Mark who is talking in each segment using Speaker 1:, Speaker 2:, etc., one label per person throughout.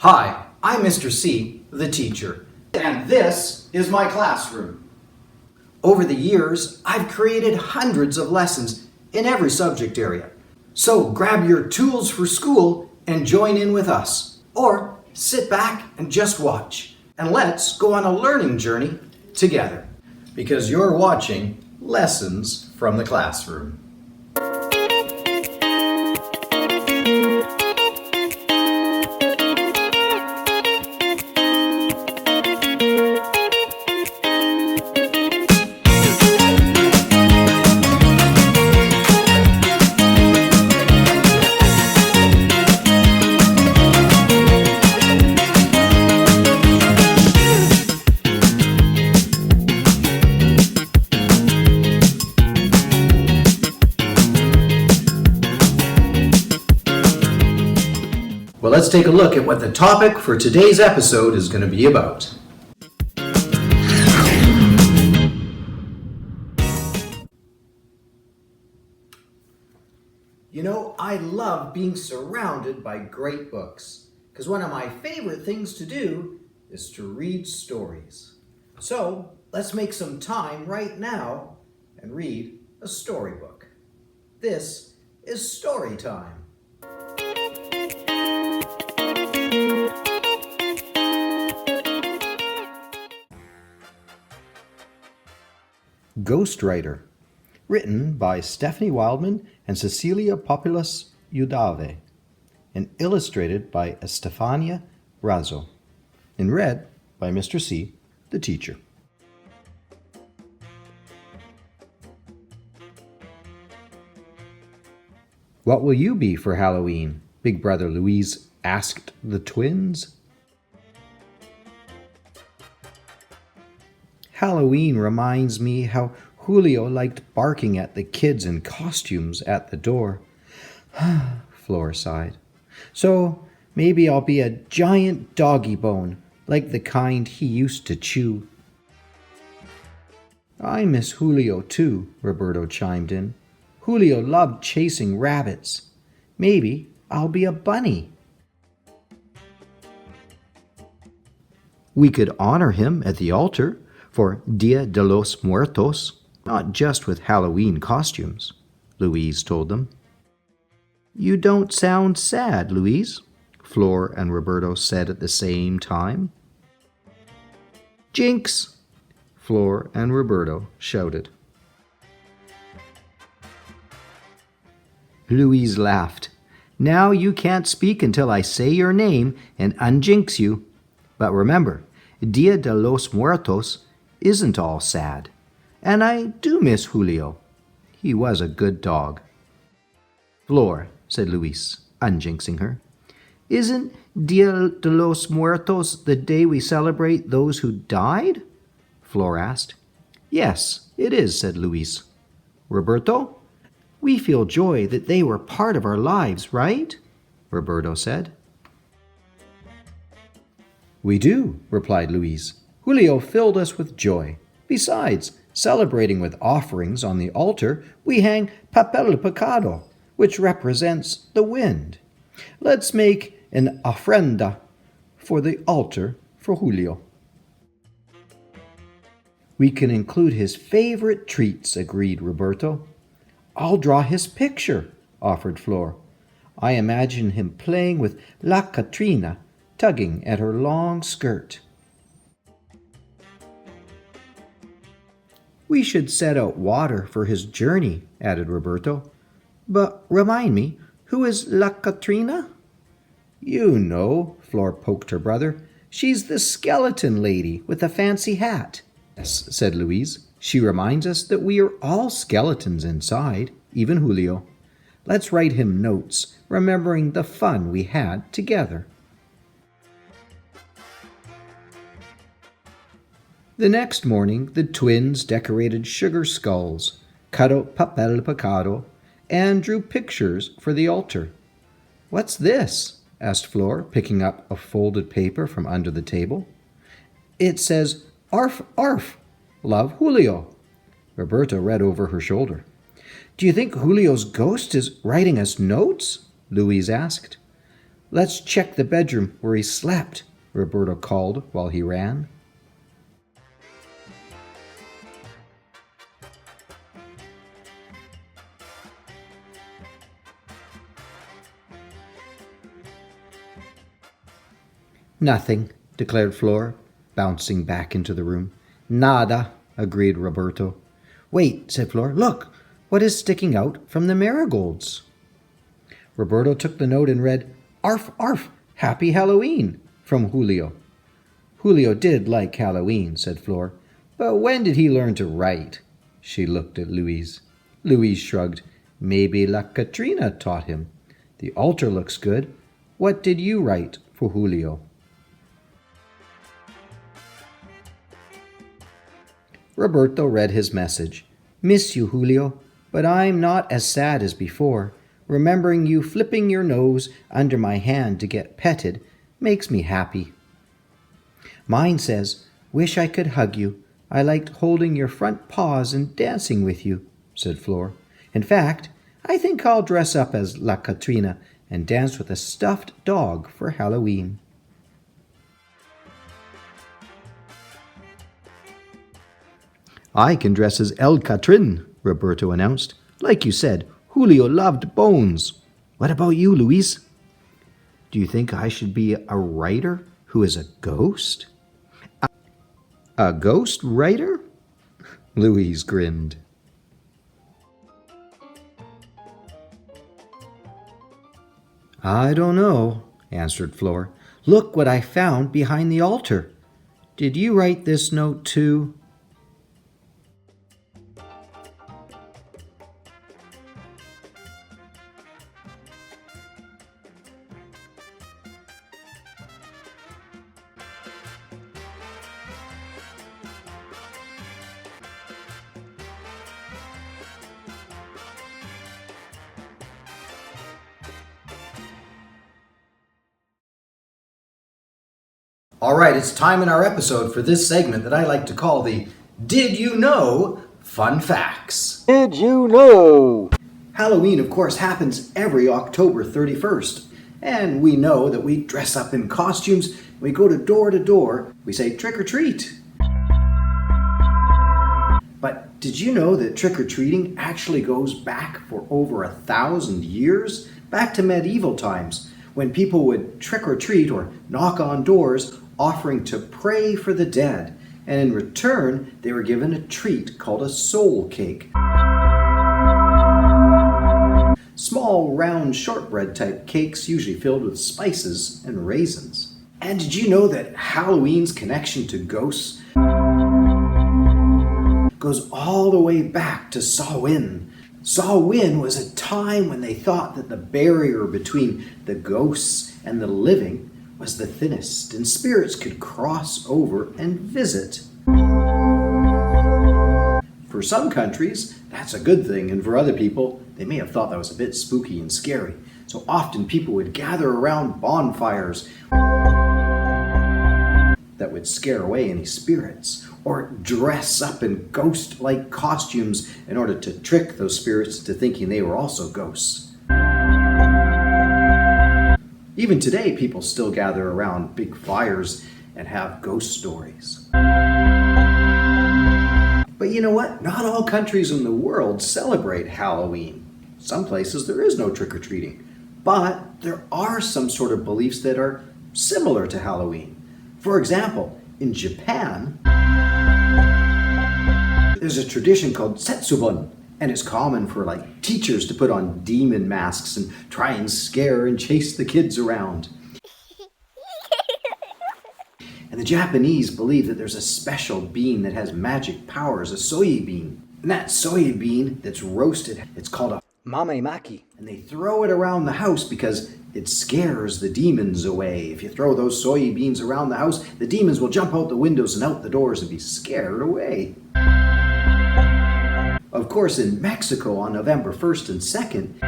Speaker 1: Hi, I'm Mr. C, the teacher, and this is my classroom. Over the years, I've created hundreds of lessons in every subject area. So grab your tools for school and join in with us. Or sit back and just watch. And let's go on a learning journey together. Because you're watching Lessons from the Classroom. Well, let's take a look at what the topic for today's episode is going to be about. You know, I love being surrounded by great books, because one of my favorite things to do is to read stories. So, let's make some time right now and read a storybook. This is story time. Ghostwriter, written by Stephanie Wildman and Cecilia Populus Udave, and illustrated by Estefania Razzo, and read by Mr. C, the teacher. What will you be for Halloween? Big brother Louise asked the twins. Halloween reminds me how Julio liked barking at the kids in costumes at the door. Flora sighed. So maybe I'll be a giant doggy bone, like the kind he used to chew. I miss Julio too, Roberto chimed in. Julio loved chasing rabbits. Maybe I'll be a bunny. We could honor him at the altar for Dia de los Muertos, not just with Halloween costumes, Louise told them. You don't sound sad, Louise, Flor and Roberto said at the same time. Jinx, Flor and Roberto shouted. Louise laughed. Now you can't speak until I say your name and unjinx you. But remember, Dia de los Muertos isn't all sad. And I do miss Julio. He was a good dog. Flor, said Luis, unjinxing her. Isn't Dia de los Muertos the day we celebrate those who died? Flor asked. Yes, it is, said Luis. Roberto? We feel joy that they were part of our lives, right? Roberto said. We do, replied Luis. Julio filled us with joy. Besides, celebrating with offerings on the altar, we hang papel picado, which represents the wind. Let's make an ofrenda for the altar for Julio. We can include his favorite treats, agreed Roberto. I'll draw his picture, offered Flor. I imagine him playing with La Catrina, tugging at her long skirt. We should set out water for his journey, added Roberto. But remind me, who is La Catrina? You know, Flor poked her brother. She's the skeleton lady with the fancy hat. Yes, said Louise. She reminds us that we are all skeletons inside, even Julio. Let's write him notes, remembering the fun we had together. The next morning, the twins decorated sugar skulls, cut out papel picado, and drew pictures for the altar. What's this? asked Flor, picking up a folded paper from under the table. It says, Arf, Arf, love Julio. Roberta read over her shoulder. Do you think Julio's ghost is writing us notes? Louise asked. Let's check the bedroom where he slept, Roberto called while he ran. Nothing, declared Flor, bouncing back into the room. Nada, agreed Roberto. Wait, said Flor. Look, what is sticking out from the marigolds? Roberto took the note and read, Arf, arf, Happy Halloween, from Julio. Julio did like Halloween, said Flor, but when did he learn to write? She looked at Louise. Louise shrugged. Maybe La Katrina taught him. The altar looks good. What did you write for Julio? Roberto read his message. Miss you, Julio, but I'm not as sad as before. Remembering you flipping your nose under my hand to get petted makes me happy. Mine says, Wish I could hug you. I liked holding your front paws and dancing with you, said Flor. In fact, I think I'll dress up as La Katrina and dance with a stuffed dog for Halloween. I can dress as El Catrin, Roberto announced. Like you said, Julio loved bones. What about you, Luis? Do you think I should be a writer who is a ghost? A ghost writer? Louise grinned. I don't know, answered Flor. Look what I found behind the altar. Did you write this note too? All right, it's time in our episode for this segment that I like to call the Did You Know Fun Facts.
Speaker 2: Did you know?
Speaker 1: Halloween, of course, happens every October 31st. And we know that we dress up in costumes, we go to door, we say trick or treat. But did you know that trick-or-treating actually goes back for over 1,000 years? Back to medieval times, when people would trick-or-treat or knock on doors offering to pray for the dead, and in return they were given a treat called a soul cake. Small, round, shortbread type cakes usually filled with spices and raisins. And did you know that Halloween's connection to ghosts goes all the way back to Samhain? Samhain was a time when they thought that the barrier between the ghosts and the living was the thinnest, and spirits could cross over and visit. For some countries, that's a good thing, and for other people, they may have thought that was a bit spooky and scary. So often people would gather around bonfires that would scare away any spirits, or dress up in ghost-like costumes in order to trick those spirits into thinking they were also ghosts. Even today, people still gather around big fires and have ghost stories. But you know what? Not all countries in the world celebrate Halloween. Some places there is no trick-or-treating, but there are some sort of beliefs that are similar to Halloween. For example, in Japan, there's a tradition called Setsubun, and it's common for teachers to put on demon masks and try and scare and chase the kids around. And the Japanese believe that there's a special bean that has magic powers, a soy bean. And that soy bean that's roasted, it's called a mamemaki. And they throw it around the house because it scares the demons away. If you throw those soy beans around the house, the demons will jump out the windows and out the doors and be scared away. Of course, in Mexico on November 1st and 2nd,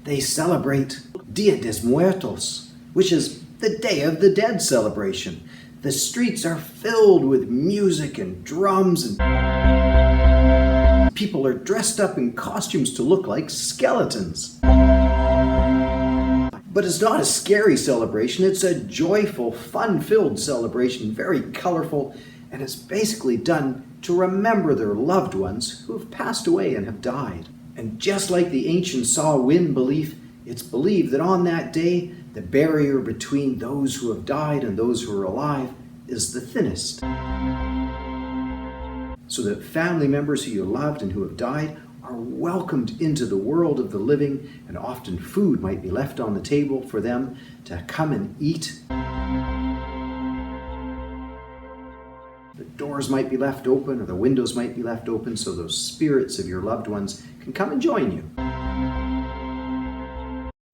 Speaker 1: they celebrate Dia de Muertos, which is the Day of the Dead celebration. The streets are filled with music and drums, and people are dressed up in costumes to look like skeletons. But it's not a scary celebration, it's a joyful, fun-filled celebration, very colorful, and it's basically done to remember their loved ones who have passed away and have died. And just like the ancient Samhain belief, it's believed that on that day, the barrier between those who have died and those who are alive is the thinnest. So that family members who you loved and who have died are welcomed into the world of the living, and often food might be left on the table for them to come and eat. The doors might be left open or the windows might be left open so those spirits of your loved ones can come and join you.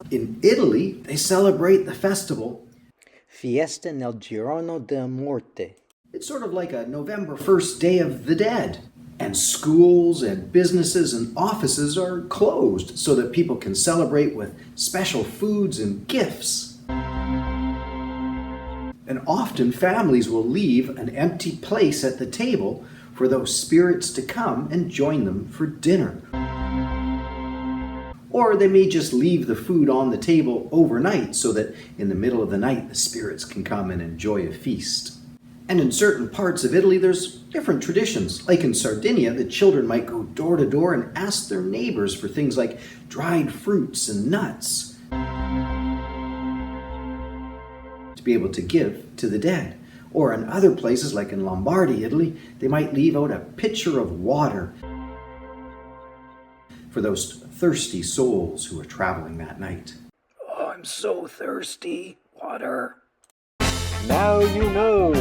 Speaker 1: In Italy, they celebrate the festival
Speaker 2: Fiesta nel giorno della morte.
Speaker 1: It's sort of like a November 1st Day of the Dead. And schools and businesses and offices are closed so that people can celebrate with special foods and gifts. And often families will leave an empty place at the table for those spirits to come and join them for dinner. Or they may just leave the food on the table overnight so that in the middle of the night the spirits can come and enjoy a feast. And in certain parts of Italy, there's different traditions. Like in Sardinia, the children might go door to door and ask their neighbors for things like dried fruits and nuts to be able to give to the dead. Or in other places, like in Lombardy, Italy, they might leave out a pitcher of water for those thirsty souls who are traveling that night. Oh, I'm so thirsty. Water.
Speaker 2: Now you know.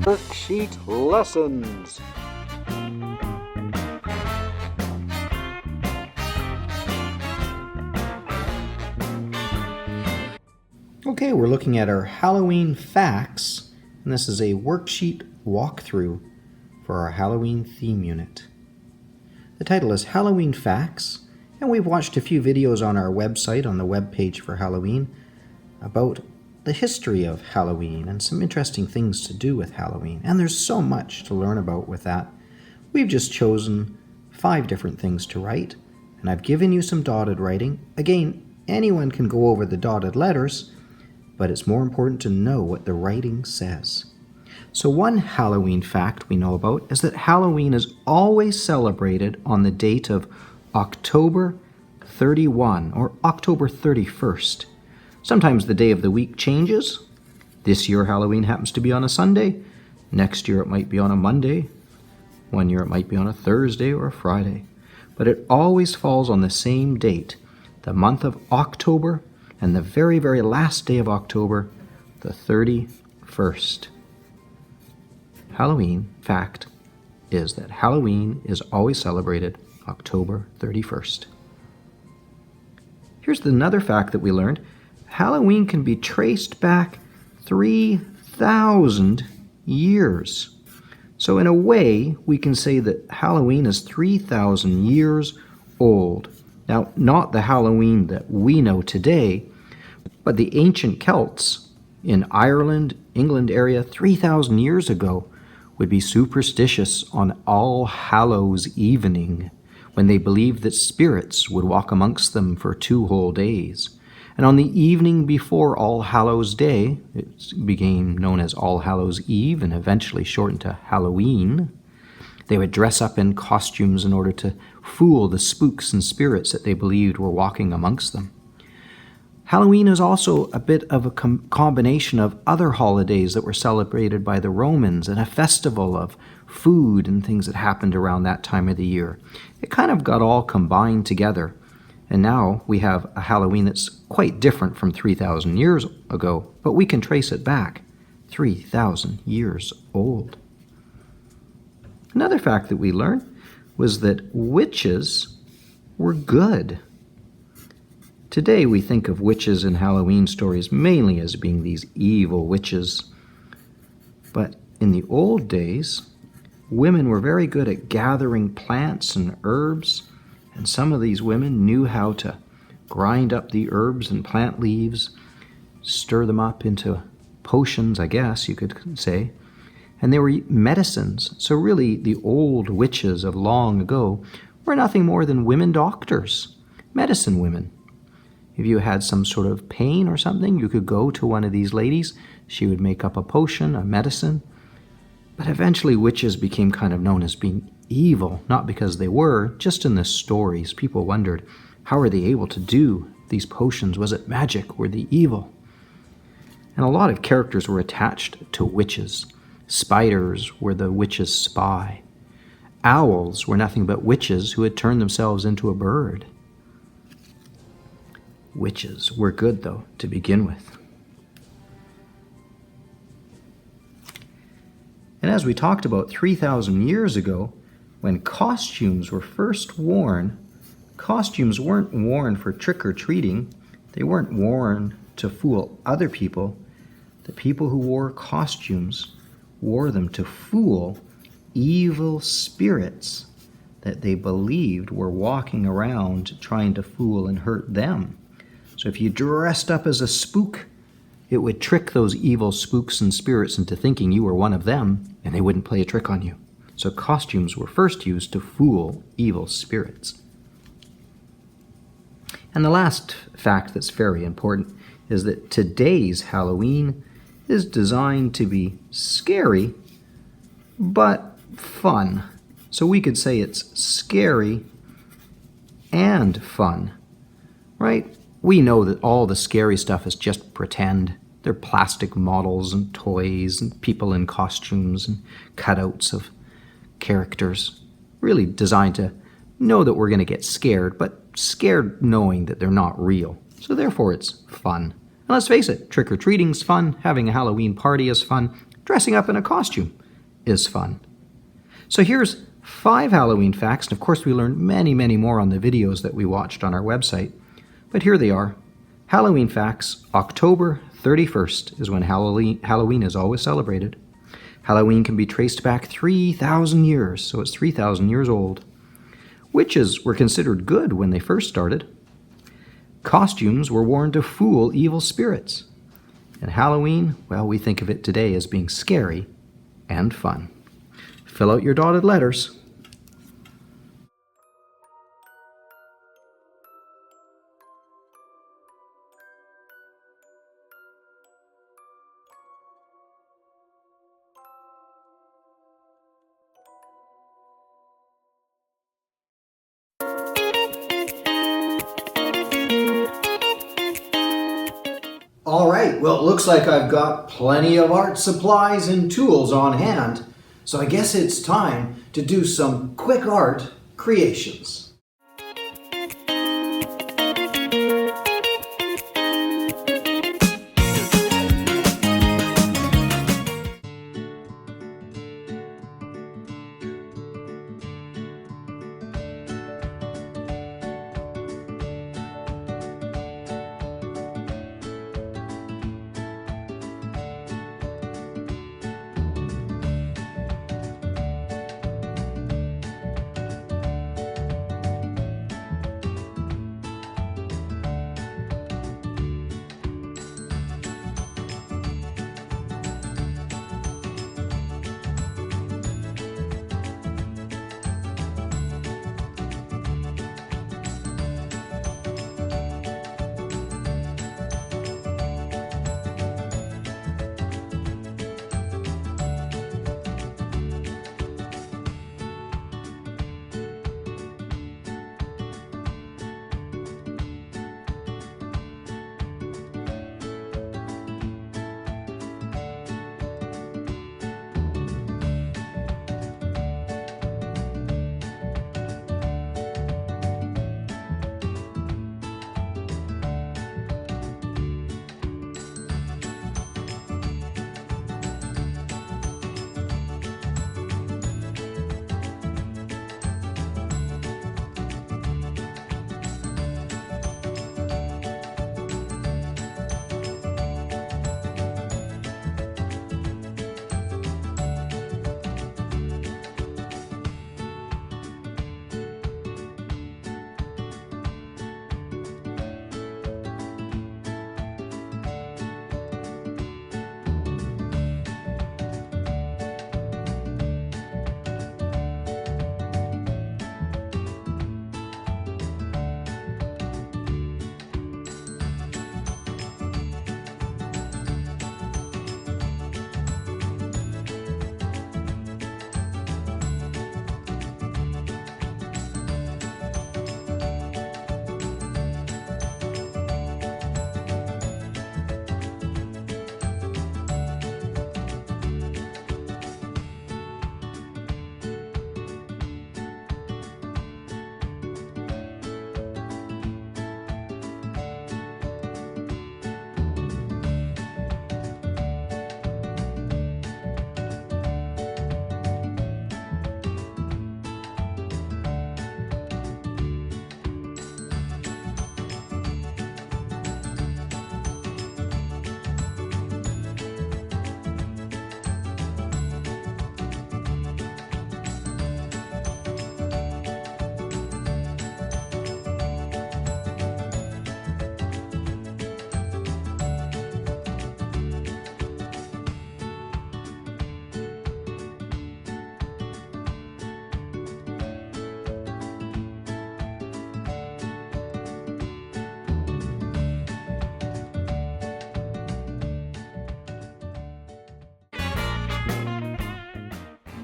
Speaker 2: Worksheet lessons.
Speaker 1: Okay, we're looking at our Halloween facts, and this is a worksheet walkthrough for our Halloween theme unit. The title is Halloween Facts, and we've watched a few videos on our website, on the web page for Halloween, about the history of Halloween and some interesting things to do with Halloween. And there's so much to learn about with that. We've just chosen 5 different things to write, and I've given you some dotted writing. Again, anyone can go over the dotted letters, but it's more important to know what the writing says. So one Halloween fact we know about is that Halloween is always celebrated on the date of October 31 or October 31st. Sometimes the day of the week changes. This year Halloween happens to be on a Sunday. Next year it might be on a Monday. One year it might be on a Thursday or a Friday. But it always falls on the same date, the month of October, and the very, very last day of October, the 31st. Halloween fact is that Halloween is always celebrated October 31st. Here's another fact that we learned. Halloween can be traced back 3,000 years. So in a way, we can say that Halloween is 3,000 years old. Now, not the Halloween that we know today, but the ancient Celts in Ireland, England area 3,000 years ago would be superstitious on All Hallows Evening, when they believed that spirits would walk amongst them for 2 whole days. And on the evening before All Hallows Day, it became known as All Hallows Eve and eventually shortened to Halloween, they would dress up in costumes in order to fool the spooks and spirits that they believed were walking amongst them. Halloween is also a bit of a combination of other holidays that were celebrated by the Romans and a festival of food and things that happened around that time of the year. It kind of got all combined together. And now we have a Halloween that's quite different from 3,000 years ago, but we can trace it back 3,000 years old. Another fact that we learned was that witches were good. Today we think of witches in Halloween stories mainly as being these evil witches. But in the old days, women were very good at gathering plants and herbs, and some of these women knew how to grind up the herbs and plant leaves, stir them up into potions, I guess you could say, and they were medicines. So really, the old witches of long ago were nothing more than women doctors. medicine women. If you had some sort of pain or something, you could go to one of these ladies. She would make up a potion, a medicine. But eventually witches became kind of known as being evil, not because they were, just in the stories. People wondered, how are they able to do these potions? Was it magic? Were they evil? And a lot of characters were attached to witches. Spiders were the witch's spy. Owls were nothing but witches who had turned themselves into a bird. Witches were good, though, to begin with. And as we talked about 3,000 years ago, when costumes were first worn, costumes weren't worn for trick-or-treating. They weren't worn to fool other people. The people who wore costumes wore them to fool evil spirits that they believed were walking around trying to fool and hurt them. So if you dressed up as a spook, it would trick those evil spooks and spirits into thinking you were one of them, and they wouldn't play a trick on you. So costumes were first used to fool evil spirits. And the last fact that's very important is that today's Halloween is designed to be scary, but fun. So we could say it's scary and fun, right? We know that all the scary stuff is just pretend. They're plastic models and toys and people in costumes and cutouts of characters, really designed to know that we're going to get scared, but scared knowing that they're not real. So therefore it's fun. And let's face it, trick-or-treating's fun, having a Halloween party is fun, dressing up in a costume is fun. So here's 5 Halloween facts, and of course we learned many, many more on the videos that we watched on our website. But here they are. Halloween facts. October 31st is when Halloween is always celebrated. Halloween can be traced back 3,000 years, so it's 3,000 years old. Witches were considered good when they first started. Costumes were worn to fool evil spirits. And Halloween, well, we think of it today as being scary and fun. Fill out your dotted letters. All right, well, it looks like I've got plenty of art supplies and tools on hand, so I guess it's time to do some quick art creations.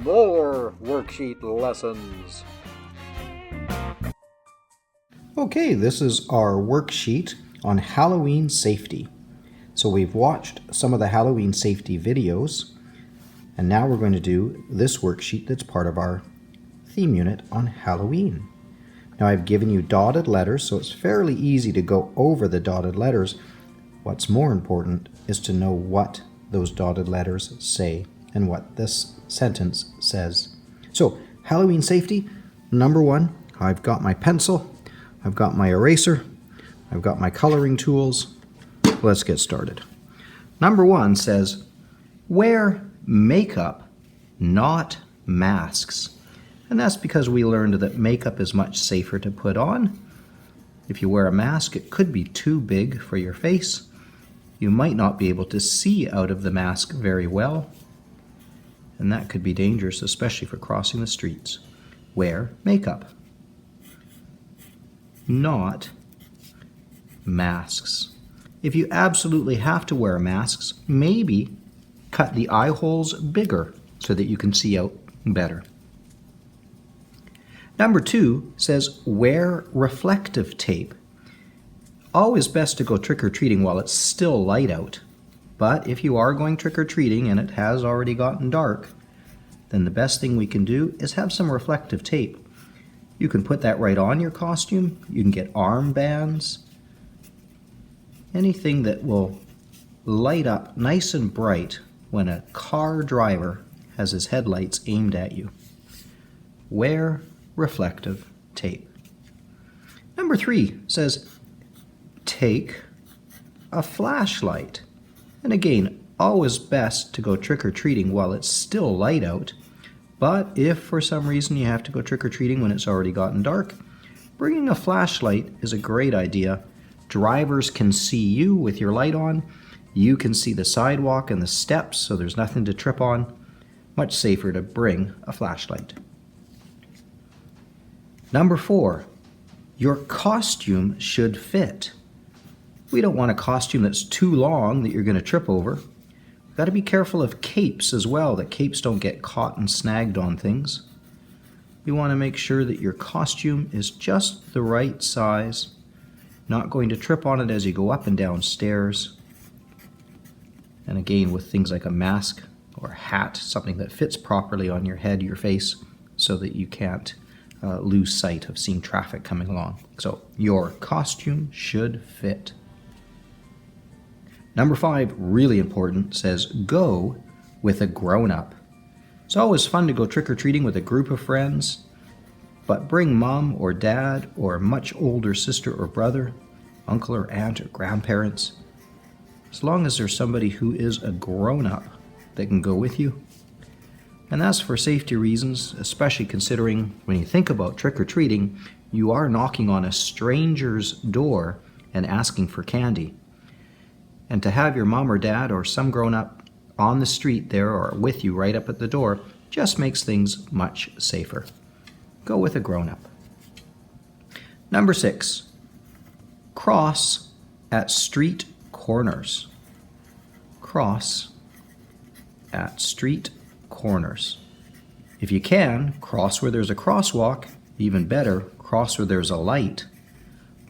Speaker 3: more worksheet lessons.
Speaker 1: Okay, this is our worksheet on Halloween safety. So we've watched some of the Halloween safety videos, and now we're going to do this worksheet that's part of our theme unit on Halloween. Now I've given you dotted letters, so it's fairly easy to go over the dotted letters. What's more important is to know what those dotted letters say and what this sentence says. So, Halloween safety, number one, I've got my pencil, I've got my eraser, I've got my coloring tools. Let's get started. Number one says, wear makeup, not masks. And that's because we learned that makeup is much safer to put on. If you wear a mask, it could be too big for your face. You might not be able to see out of the mask very well, and that could be dangerous, especially for crossing the streets. Wear makeup, not masks. If you absolutely have to wear masks, maybe cut the eye holes bigger so that you can see out better. Number two says wear reflective tape. Always best to go trick-or-treating while it's still light out. But if you are going trick-or-treating and it has already gotten dark, then the best thing we can do is have some reflective tape. You can put that right on your costume. You can get armbands. Anything that will light up nice and bright when a car driver has his headlights aimed at you. Wear reflective tape. Number three says take a flashlight. And again, always best to go trick-or-treating while it's still light out. But if for some reason you have to go trick-or-treating when it's already gotten dark, bringing a flashlight is a great idea. Drivers can see you with your light on. You can see the sidewalk and the steps, so there's nothing to trip on. Much safer to bring a flashlight. Number four, your costume should fit. We don't want a costume that's too long that you're going to trip over. We've got to be careful of capes as well, that capes don't get caught and snagged on things. You want to make sure that your costume is just the right size, not going to trip on it as you go up and down stairs. And again, with things like a mask or a hat, something that fits properly on your head, your face, so that you can't lose sight of seeing traffic coming along. So your costume should fit. Number five, really important, says go with a grown-up. It's always fun to go trick-or-treating with a group of friends, but bring mom or dad or a much older sister or brother, uncle or aunt or grandparents. As long as there's somebody who is a grown-up that can go with you. And that's for safety reasons, especially considering when you think about trick-or-treating, you are knocking on a stranger's door and asking for candy. And to have your mom or dad or some grown-up on the street there or with you right up at the door just makes things much safer. Go with a grown-up. Number six, cross at street corners. Cross at street corners. If you can, cross where there's a crosswalk. Even better, cross where there's a light.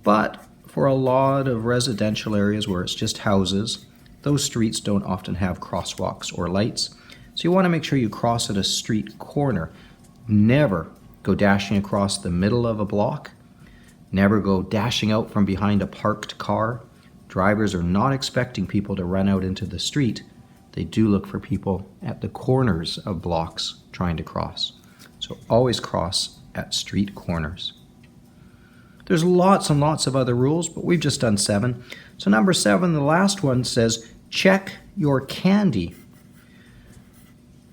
Speaker 1: But for a lot of residential areas where it's just houses, those streets don't often have crosswalks or lights. So you want to make sure you cross at a street corner. Never go dashing across the middle of a block. Never go dashing out from behind a parked car. Drivers are not expecting people to run out into the street. They do look for people at the corners of blocks trying to cross. So always cross at street corners. There's lots and lots of other rules, but we've just done 7. So number 7, the last one, says check your candy.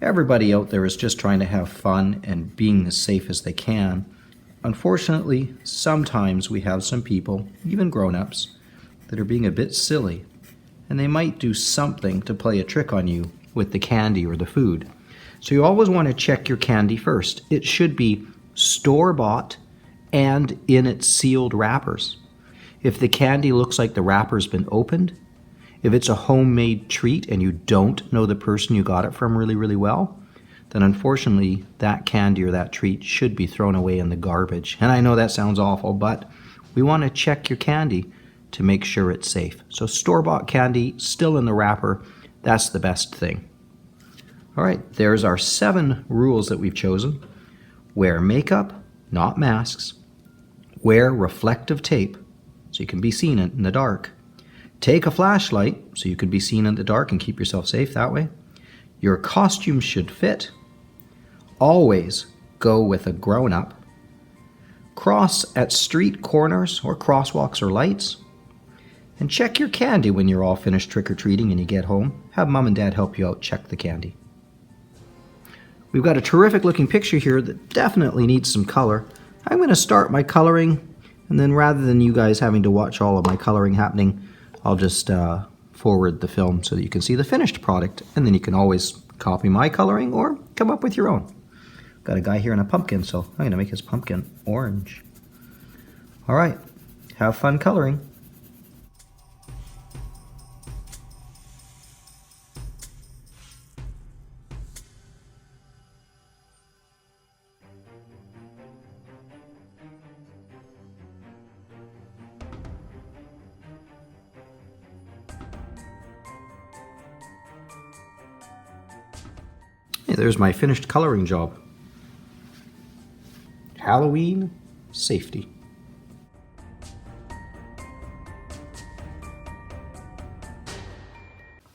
Speaker 1: Everybody out there is just trying to have fun and being as safe as they can. Unfortunately, sometimes we have some people, even grown-ups, that are being a bit silly, and they might do something to play a trick on you with the candy or the food. So you always want to check your candy first. It should be store-bought and in its sealed wrappers. If the candy looks like the wrapper's been opened, if it's a homemade treat and you don't know the person you got it from really, really well, then unfortunately that candy or that treat should be thrown away in the garbage. And I know that sounds awful, but we want to check your candy to make sure it's safe. So store-bought candy still in the wrapper, that's the best thing. All right, there's our 7 rules that we've chosen. Wear makeup, not masks. Wear reflective tape so you can be seen in the dark. Take a flashlight so you can be seen in the dark and keep yourself safe that way. Your costume should fit. Always go with a grown-up. Cross at street corners or crosswalks or lights. And check your candy when you're all finished trick-or-treating and you get home. Have Mom and Dad help you out check the candy. We've got a terrific looking picture here that definitely needs some color. I'm going to start my coloring, and then rather than you guys having to watch all of my coloring happening, I'll just forward the film so that you can see the finished product, and then you can always copy my coloring or come up with your own. Got a guy here in a pumpkin, so I'm going to make his pumpkin orange. All right, have fun coloring. Hey, there's my finished coloring job. Halloween safety.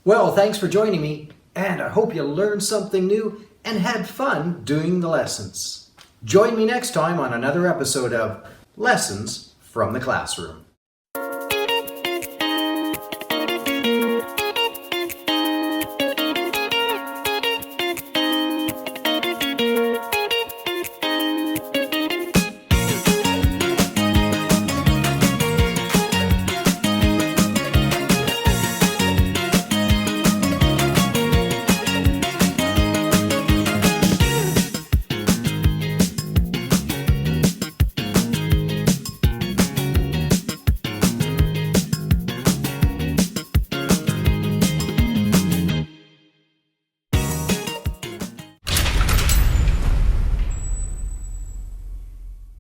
Speaker 1: Well, thanks for joining me, and I hope you learned something new and had fun doing the lessons. Join me next time on another episode of Lessons from the Classroom.